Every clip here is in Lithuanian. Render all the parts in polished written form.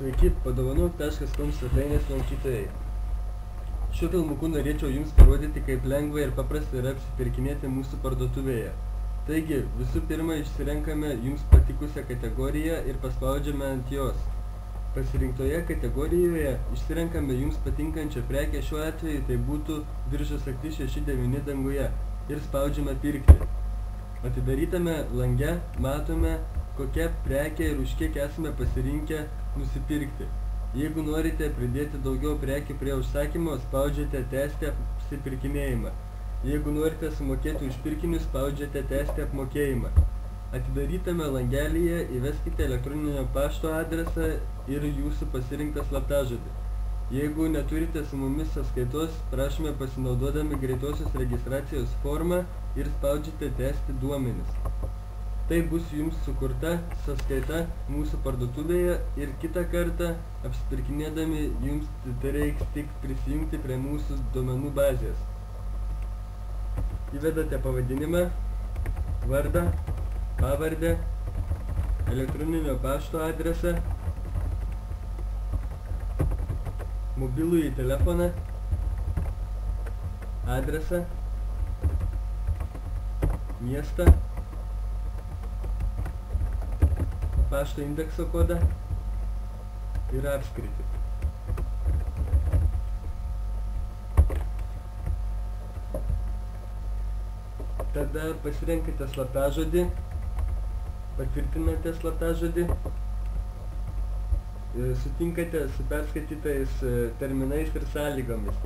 Sveiki, padovanok.com svetainės lankytojai. Šiuo filmuku norėčiau jums parodyti, kaip lengva ir paprasta yra apsipirkinėti mūsų parduotuvėje. Taigi, visų pirma, išsirenkame jums patikusią kategoriją ir paspaudžiame ant jos. Pasirinktoje kategorijoje išsirenkame jums patinkančią prekę, šiuo atveju tai būtų diržo sagtis 6-9 danguje, ir spaudžiame pirkti. Atidarytame lange matome, kokią prekę ir už kiek esame pasirinkę nusipirkti. Jeigu norite pridėti daugiau prekių prie užsakymo, spaudžiate tęsti apsipirkinėjimą. Jeigu norite sumokėti už pirkinius, spaudžiate tęsti apmokėjimą. Atidarytame langelyje įveskite elektroninio pašto adresą ir jūsų pasirinktą slaptažodį. Jeigu neturite su mumis sąskaitos, prašome pasinaudodami greitosios registracijos formą ir spaudžiate tęsti duomenis. Tai bus jums sukurta sąskaita mūsų parduotuvėje ir kitą kartą apsipirkinėdami jums reiks tik prisijungti prie mūsų duomenų bazės. Įvedate pavadinimą, vardą, pavardę, elektroninio pašto adresą, mobilųjį telefoną, adresą, miestą, pašto indekso kodą ir apskritį. Tada pasirenkate slaptažodį, patvirtinate slaptažodį, sutinkate su perskaitytais terminais ir sąlygomis.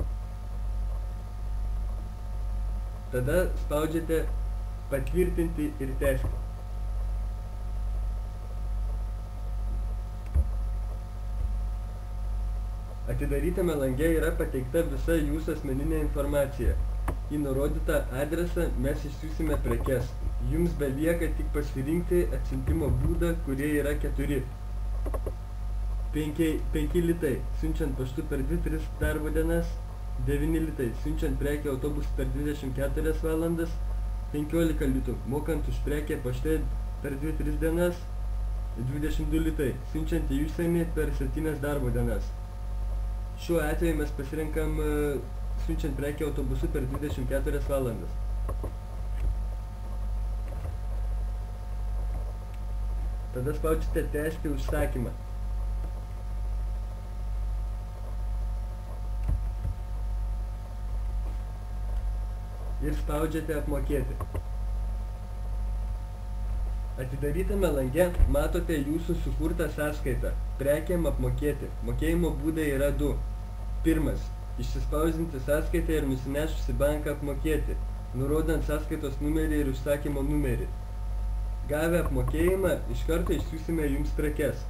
Tada spaudžiate patvirtinti ir tęsti. Atidarytame lange yra pateikta visa jūsų asmeninė informacija. Į nurodytą adresą mes išsiųsime prekes. Jums belieka tik pasirinkti atsiuntimo būdą, kurie yra 4. 5 litai siunčiant paštu per 2-3 darbo dienas, 9 litai siunčiant prekę autobusu per 24 valandas, 15 litų mokant už prekę pašte per 2-3 dienas, 22 litai siunčiant į užsienį per 7 darbo dienas. Šiuo atveju mes pasirenkam siunčiant prekę autobusu per 24 valandas. Tada spaudžiate tęsti užsakymą. Ir spaudžiate apmokėti. Atidarytame lange matote jūsų sukurtą sąskaitą. Prekiam apmokėti. Mokėjimo būdai yra 2. Pirmas. Išsispausdinti sąskaitą ir nusinešus į banką apmokėti, nurodant sąskaitos numerį ir užsakymo numerį. Gavę apmokėjimą, iš karto išsiųsime jums prekes.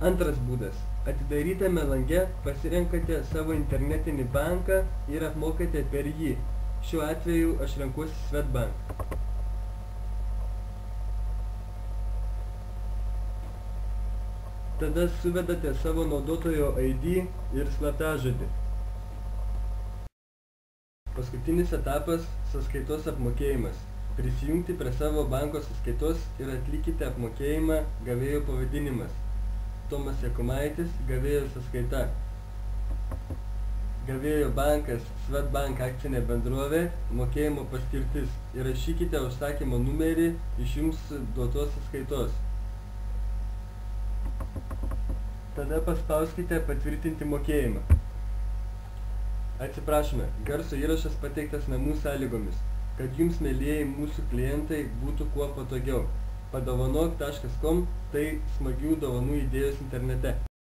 Antras būdas. Atidarytame lange pasirenkate savo internetinį banką ir apmokate per jį. Šiuo atveju aš renkuosi Swedbank. Tada suvedate savo naudotojo ID ir slaptažodį. Paskutinis etapas – sąskaitos apmokėjimas. Prisijungti prie savo banko sąskaitos ir atlikite apmokėjimą gavėjo pavadinimas. Tomas Jakumaitis, gavėjo sąskaita. Gavėjo bankas Swedbank akcinė bendrovė, mokėjimo paskirtis. Įrašykite užsakymo numerį iš jums duotos sąskaitos. Tada paspauskite patvirtinti mokėjimą. Atsiprašome, garso įrašas pateiktas namų sąlygomis, kad jums, mielieji mūsų klientai, būtų kuo patogiau. Padovanok.com tai smagių dovanų idėjos internete.